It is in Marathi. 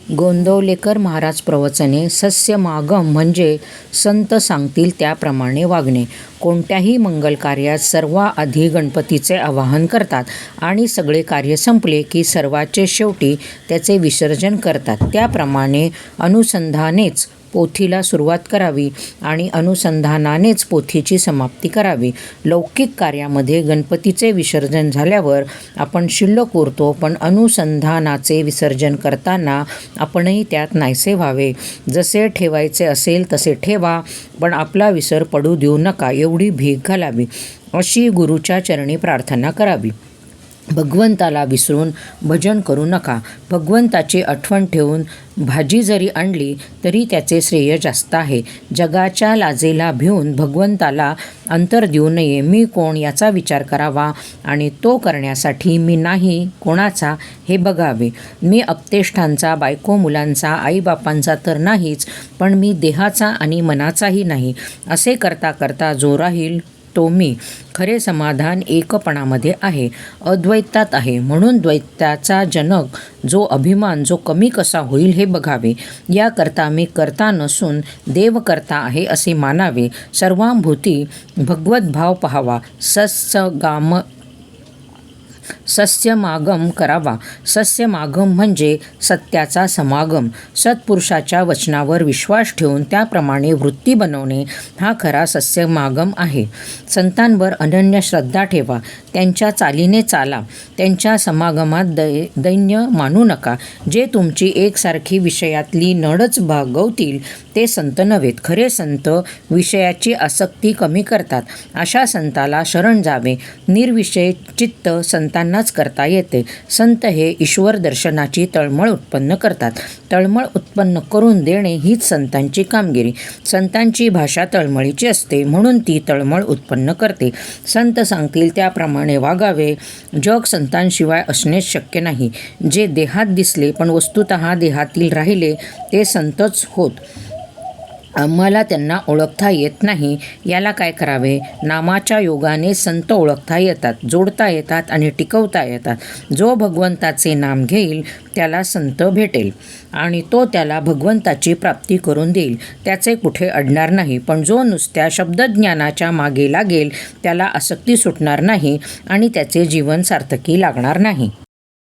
गोंदवलेकर महाराज प्रवचने. सस्यमागम म्हणजे संत सांगतील त्याप्रमाणे वागणे. कोणत्याही मंगल कार्यात सर्वाआधी गणपतीचे आवाहन करतात आणि सगळे कार्य संपले की सर्वाचे शेवटी त्याचे विसर्जन करतात. त्याप्रमाणे अनुसंधानेच पोथीला सुरुवात करावी आणि अनुसंधानानेच पोथीची समाप्ती करावी. लौकिक कार्यामध्ये गणपतीचे विसर्जन झाल्यावर आपण शिल्लक उरतो, पण अनुसंधानाचे विसर्जन करताना आपणही त्यात नाहीसे व्हावे. जसे ठेवायचे असेल तसे ठेवा, पण आपला विसर पडू देऊ नका एवढी भीक घालावी, अशी गुरुच्या चरणी प्रार्थना करावी. भगवंताला विसरून भजन करू नका. भगवंताची आठवण ठेवून भाजी जरी आणली तरी त्याचे श्रेय जास्त आहे. जगाच्या लाजेला भिवून भगवंताला अंतर देऊ नये. मी कोण याचा विचार करावा आणि तो करण्यासाठी मी नाही कोणाचा हे बघावे. मी अपतेष्टांचा, बायको मुलांचा, आईबापांचा तर नाहीच, पण मी देहाचा आणि मनाचाही नाही. असे करता करता जो राहील तो मी. खरे समाधान एकपणामध्ये आहे, अद्वैतात आहे. म्हणून द्वैताचा जनक जो अभिमान जो कमी कसा होईल हे बघावे. याकरता मी करता नसून देव करता आहे असे मानावे. सर्वांभूती भगवद्भाव पहावा. सस्यमागम करावा. सस्यमागम म्हणजे सत्याचा समागम. सत्पुरुषाच्या वचनावर विश्वास ठेवून त्याप्रमाणे वृत्ती बनवणे हा खरा सस्यमागम आहे. संतांवर अनन्य श्रद्धा ठेवा. त्यांच्या चालीने चाला. त्यांच्या समागमात दैन्य मानू नका. जे तुमची एकसारखी विषयातली नडच भागवतील ते संत नव्हेत. खरे संत विषयाची आसक्ती कमी करतात. अशा संताला शरण जावे. निर्विषय चित्त संतांनाच करता येते. संत हे ईश्वर दर्शनाची तळमळ उत्पन्न करतात. तळमळ उत्पन्न करून देणे हीच संतांची कामगिरी. संतांची भाषा तळमळीची असते, म्हणून ती तळमळ उत्पन्न करते. संत सांगतील त्याप्रमाणे वागावे. जग संतांशिवाय असणेच शक्य नाही. जे देहात दिसले पण वस्तुतः देहातील राहिले ते संतच होत. आम्हाला त्यांना ओळखता येत नाही. याला काय करावे? नामाच्या योगाने संत ओळखता येतात, जोडता येतात आणि टिकवता येतात. जो भगवंताचे नाम घेईल त्याला संत भेटेल आणि तो त्याला भगवंताची प्राप्ती करून देईल. त्याचे कुठे अडणार नाही. पण जो नुसत्या शब्दज्ञानाच्या मागे लागेल त्याला आसक्ती सुटणार नाही आणि त्याचे जीवन सार्थकी लागणार नाही.